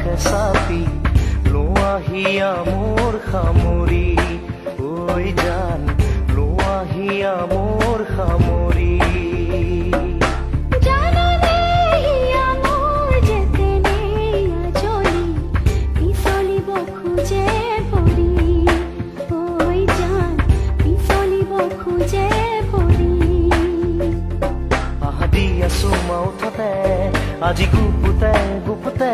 আকাশে চাপি লোৱাহিয়া মোৰ সামৰি ঐ জান লোৱাহিয়া মোৰ সামৰি আহা দি আছো মাউঠতে আজি গুপুতে গুপুতে